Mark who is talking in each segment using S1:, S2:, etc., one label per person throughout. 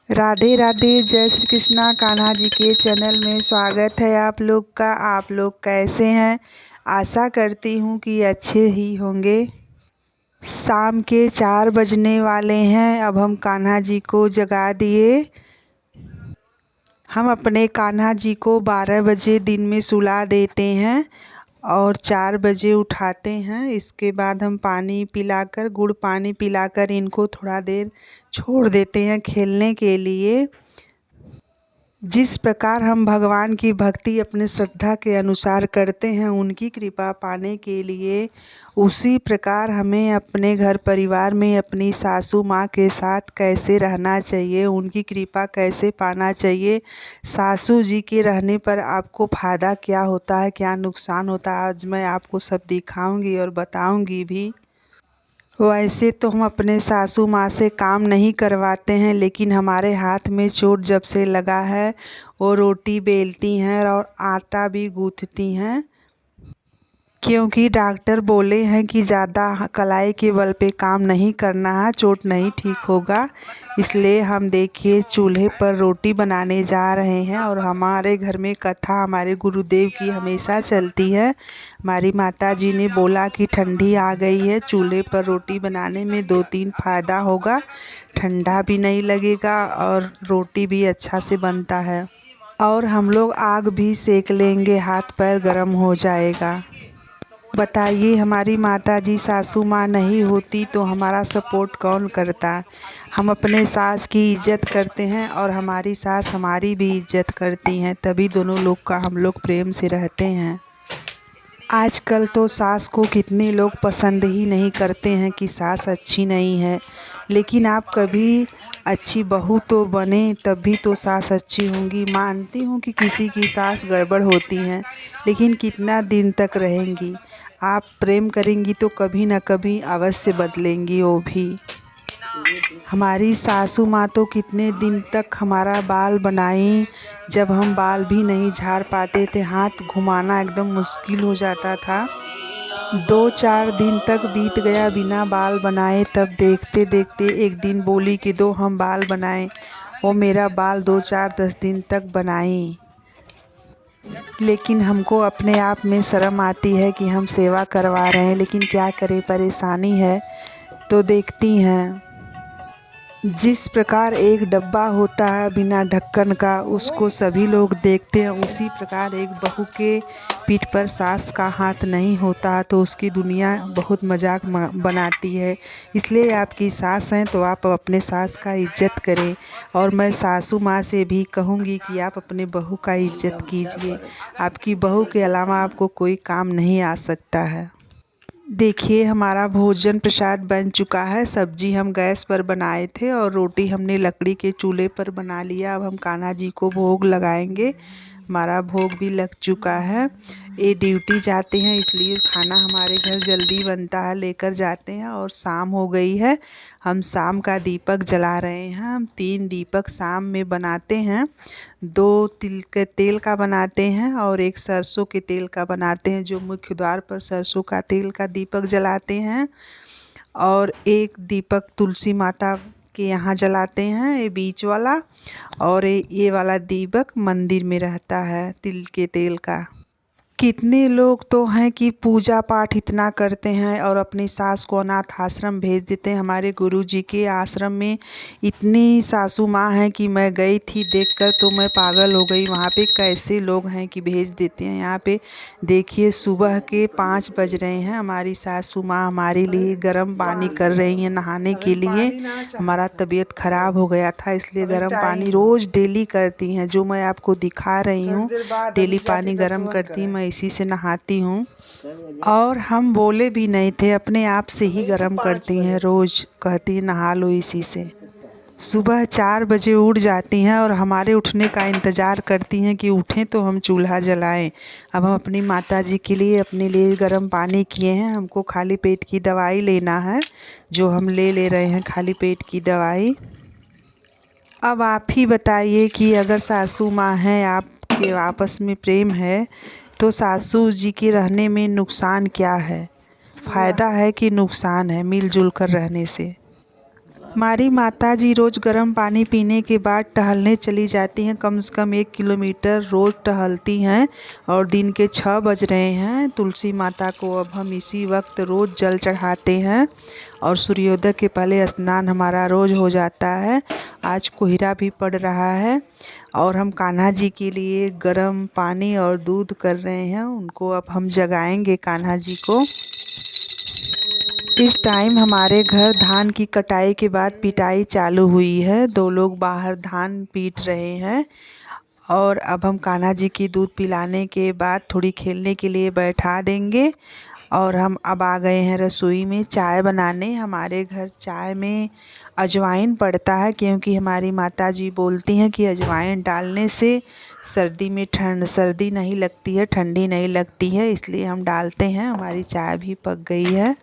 S1: राधे राधे। जय श्री कृष्णा। कान्हा जी के चैनल में स्वागत है आप लोग का। आप लोग कैसे हैं? आशा करती हूँ कि अच्छे ही होंगे। शाम के 4 बजने वाले हैं। अब हम कान्हा जी को जगा दिए। हम अपने कान्हा जी को 12 बजे दिन में सुला देते हैं और 4 बजे उठाते हैं। इसके बाद हम पानी पिलाकर, गुड़ पानी पिलाकर इनको थोड़ा देर छोड़ देते हैं खेलने के लिए। जिस प्रकार हम भगवान की भक्ति अपने श्रद्धा के अनुसार करते हैं उनकी कृपा पाने के लिए, उसी प्रकार हमें अपने घर परिवार में अपनी सासू माँ के साथ कैसे रहना चाहिए, उनकी कृपा कैसे पाना चाहिए, सासू जी के रहने पर आपको फ़ायदा क्या होता है, क्या नुकसान होता है, आज मैं आपको सब दिखाऊंगी और बताऊंगी भी। वैसे तो हम अपने सासू माँ से काम नहीं करवाते हैं, लेकिन हमारे हाथ में चोट जब से लगा है वो रोटी बेलती हैं और आटा भी गूँथती हैं, क्योंकि डॉक्टर बोले हैं कि ज़्यादा कलाई के बल पे काम नहीं करना है, चोट नहीं ठीक होगा। इसलिए हम देखिए चूल्हे पर रोटी बनाने जा रहे हैं। और हमारे घर में कथा हमारे गुरुदेव की हमेशा चलती है। हमारी माता जी ने बोला कि ठंडी आ गई है, चूल्हे पर रोटी बनाने में 2-3 फ़ायदा होगा, ठंडा भी नहीं लगेगा और रोटी भी अच्छा से बनता है। और हम लोग आग भी सेक लेंगे, हाथ पैर गर्म हो जाएगा। बताइए, हमारी माताजी सासू माँ नहीं होती तो हमारा सपोर्ट कौन करता? हम अपने सास की इज्जत करते हैं और हमारी सास हमारी भी इज्जत करती हैं, तभी दोनों लोग का हम लोग प्रेम से रहते हैं। आजकल तो सास को कितने लोग पसंद ही नहीं करते हैं कि सास अच्छी नहीं है, लेकिन आप कभी अच्छी बहू तो बने तब भी तो सास अच्छी होंगी। मानती हूँ कि किसी की सास गड़बड़ होती हैं, लेकिन कितना दिन तक रहेंगी? आप प्रेम करेंगी तो कभी ना कभी अवश्य बदलेंगी वो भी। हमारी सासू माँ तो कितने दिन तक हमारा बाल बनाई, जब हम बाल भी नहीं झाड़ पाते थे, हाथ घुमाना एकदम मुश्किल हो जाता था। 2-4 दिन तक बीत गया बिना बाल बनाए, तब देखते देखते एक दिन बोली कि दो हम बाल बनाएं। वो मेरा बाल 2-4-10 दिन तक बनाई। लेकिन हमको अपने आप में शर्म आती है कि हम सेवा करवा रहे हैं, लेकिन क्या करें, परेशानी है तो देखती हैं। जिस प्रकार एक डब्बा होता है बिना ढक्कन का, उसको सभी लोग देखते हैं, उसी प्रकार एक बहू के पीठ पर सास का हाथ नहीं होता तो उसकी दुनिया बहुत मजाक बनाती है। इसलिए आपकी सास हैं तो आप अपने सास का इज्जत करें। और मैं सासू माँ से भी कहूँगी कि आप अपने बहू का इज्जत कीजिए। आपकी बहू के अलावा आपको कोई काम नहीं आ सकता है। देखिए, हमारा भोजन प्रसाद बन चुका है। सब्जी हम गैस पर बनाए थे और रोटी हमने लकड़ी के चूल्हे पर बना लिया। अब हम कान्हा जी को भोग लगाएंगे। हमारा भोग भी लग चुका है। ये ड्यूटी जाते हैं इसलिए खाना हमारे घर जल्दी बनता है, लेकर जाते हैं। और शाम हो गई है, हम शाम का दीपक जला रहे हैं। हम 3 दीपक शाम में बनाते हैं। 2 तिल के तेल का बनाते हैं और 1 सरसों के तेल का बनाते हैं, जो मुख्य द्वार पर सरसों का तेल का दीपक जलाते हैं। और 1 दीपक तुलसी माता के यहाँ जलाते हैं, ये बीच वाला। और ये वाला दीपक मंदिर में रहता है तिल के तेल का। कितने लोग तो हैं कि पूजा पाठ इतना करते हैं और अपनी सास को अनाथ आश्रम भेज देते हैं। हमारे गुरुजी के आश्रम में इतनी सासू माँ हैं कि मैं गई थी देखकर तो मैं पागल हो गई। वहाँ पे कैसे लोग हैं कि भेज देते हैं। यहाँ पे देखिए, सुबह के 5 बज रहे हैं, हमारी सासू माँ हमारे लिए गर्म पानी कर रही हैं नहाने के लिए। हमारा तबीयत ख़राब हो गया था, इसलिए गर्म पानी रोज़ डेली करती हैं, जो मैं आपको दिखा रही हूँ। डेली पानी गर्म करती, मैं इसी से नहाती हूँ। और हम बोले भी नहीं थे, अपने आप से ही गर्म करती हैं, रोज़ कहती हैं नहा लो इसी से। सुबह 4 बजे उठ जाती हैं और हमारे उठने का इंतज़ार करती हैं कि उठें तो हम चूल्हा जलाएं। अब हम अपनी माता जी के लिए अपने लिए गर्म पानी किए हैं। हमको खाली पेट की दवाई लेना है, जो हम ले रहे हैं खाली पेट की दवाई। अब आप ही बताइए कि अगर सासू माँ हैं, आपके आपस में प्रेम है, तो सासू जी के रहने में नुकसान क्या है? फ़ायदा है कि नुकसान है मिलजुल कर रहने से? हमारी माताजी रोज़ गर्म पानी पीने के बाद टहलने चली जाती हैं। कम से कम 1 किलोमीटर रोज़ टहलती हैं और दिन के 6 बज रहे हैं। तुलसी माता को अब हम इसी वक्त रोज़ जल चढ़ाते हैं और सूर्योदय के पहले स्नान हमारा रोज़ हो जाता है। आज कोहरा भी पड़ रहा है और हम कान्हा जी के लिए गर्म पानी और दूध कर रहे हैं। उनको अब हम जगाएंगे कान्हा जी को। इस टाइम हमारे घर धान की कटाई के बाद पिटाई चालू हुई है। 2 लोग बाहर धान पीट रहे हैं और अब हम कान्हा जी की दूध पिलाने के बाद थोड़ी खेलने के लिए बैठा देंगे और हम अब आ गए हैं रसोई में चाय बनाने। हमारे घर चाय में अजवाइन पड़ता है क्योंकि हमारी माताजी बोलती हैं कि अजवाइन डालने से सर्दी नहीं लगती है, ठंडी नहीं लगती है, इसलिए हम डालते हैं। हमारी चाय भी पक गई है।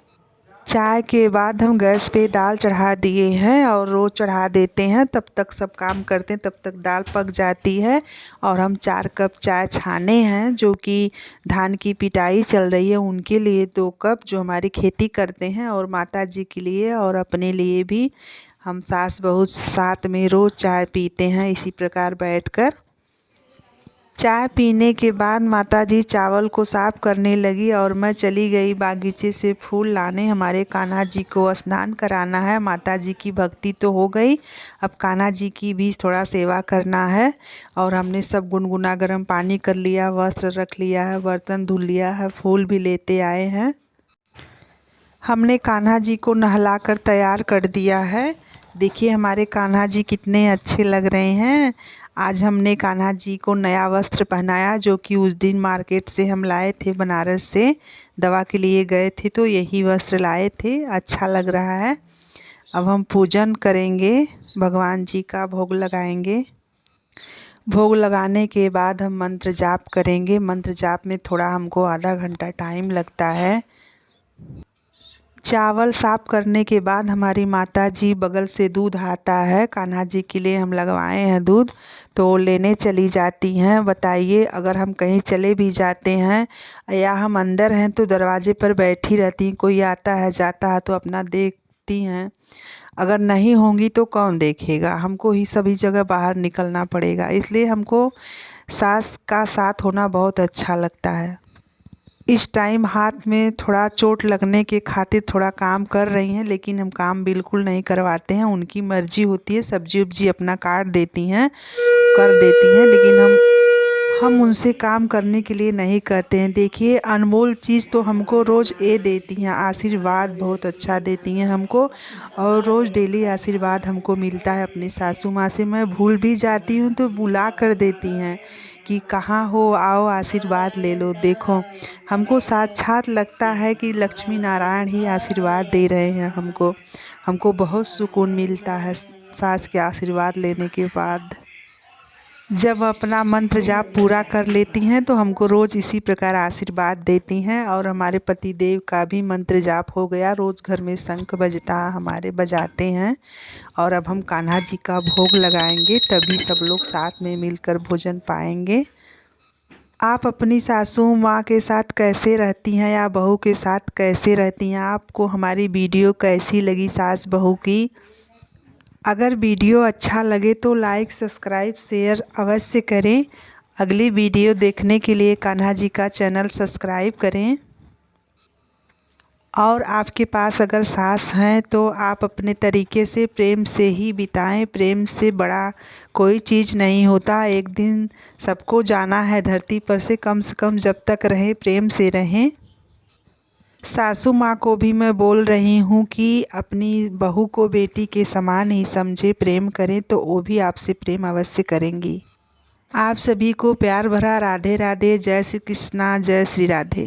S1: चाय के बाद हम गैस पे दाल चढ़ा दिए हैं और रोज़ चढ़ा देते हैं। तब तक सब काम करते हैं, तब तक दाल पक जाती है और हम 4 कप चाय छाने हैं जो कि धान की पिटाई चल रही है उनके लिए 2 कप जो हमारी खेती करते हैं और माता जी के लिए और अपने लिए भी। हम सास बहू साथ में रोज़ चाय पीते हैं इसी प्रकार बैठकर। चाय पीने के बाद माताजी चावल को साफ़ करने लगी और मैं चली गई बागीचे से फूल लाने। हमारे कान्हा जी को स्नान कराना है। माताजी की भक्ति तो हो गई, अब कान्हा जी की भी थोड़ा सेवा करना है और हमने सब गुनगुना गर्म पानी कर लिया, वस्त्र रख लिया है, बर्तन धुल लिया है, फूल भी लेते आए हैं। हमने कान्हा जी को नहलाकर तैयार कर दिया है। देखिए हमारे कान्हा जी कितने अच्छे लग रहे हैं। आज हमने कान्हा जी को नया वस्त्र पहनाया जो कि उस दिन मार्केट से हम लाए थे, बनारस से दवा के लिए गए थे तो यही वस्त्र लाए थे। अच्छा लग रहा है। अब हम पूजन करेंगे, भगवान जी का भोग लगाएंगे। भोग लगाने के बाद हम मंत्र जाप करेंगे। मंत्र जाप में थोड़ा हमको आधा घंटा टाइम लगता है। चावल साफ़ करने के बाद हमारी माताजी बगल से दूध आता है, कान्हा जी के लिए हम लगवाए हैं दूध, तो लेने चली जाती हैं। बताइए अगर हम कहीं चले भी जाते हैं या हम अंदर हैं तो दरवाजे पर बैठी रहती हैं, कोई आता है जाता है तो अपना देखती हैं। अगर नहीं होंगी तो कौन देखेगा, हमको ही सभी जगह बाहर निकलना पड़ेगा, इसलिए हमको सास का साथ होना बहुत अच्छा लगता है। इस टाइम हाथ में थोड़ा चोट लगने के खातिर थोड़ा काम कर रही हैं, लेकिन हम काम बिल्कुल नहीं करवाते हैं। उनकी मर्ज़ी होती है, सब्जी उब्जी अपना काट देती हैं, कर देती हैं, लेकिन हम उनसे काम करने के लिए नहीं कहते हैं। देखिए अनमोल चीज़ तो हमको रोज़ ये देती हैं, आशीर्वाद बहुत अच्छा देती हैं हमको और रोज़ डेली आशीर्वाद हमको मिलता है अपनी सासू माँ से। मैं भूल भी जाती हूँ तो बुला कर देती हैं कि कहाँ हो, आओ आशीर्वाद ले लो। देखो हमको साक्षात लगता है कि लक्ष्मी नारायण ही आशीर्वाद दे रहे हैं हमको बहुत सुकून मिलता है सास के आशीर्वाद लेने के बाद। जब अपना मंत्र जाप पूरा कर लेती हैं तो हमको रोज़ इसी प्रकार आशीर्वाद देती हैं और हमारे पति देव का भी मंत्र जाप हो गया। रोज़ घर में शंख बजता हमारे बजाते हैं और अब हम कान्हा जी का भोग लगाएंगे, तभी सब लोग साथ में मिलकर भोजन पाएंगे। आप अपनी सासू माँ के साथ कैसे रहती हैं या बहू के साथ कैसे रहती हैं? आपको हमारी वीडियो कैसी लगी सास बहू की? अगर वीडियो अच्छा लगे तो लाइक, सब्सक्राइब, शेयर अवश्य करें। अगली वीडियो देखने के लिए कान्हा जी का चैनल सब्सक्राइब करें। और आपके पास अगर सास हैं तो आप अपने तरीके से प्रेम से ही बिताएं। प्रेम से बड़ा कोई चीज़ नहीं होता। एक दिन सबको जाना है धरती पर से कम जब तक रहें प्रेम से रहें। सासू माँ को भी मैं बोल रही हूँ कि अपनी बहू को बेटी के समान ही समझे, प्रेम करें तो वो भी आपसे प्रेम अवश्य करेंगी। आप सभी को प्यार भरा राधे राधे। जय श्री कृष्णा, जय श्री राधे।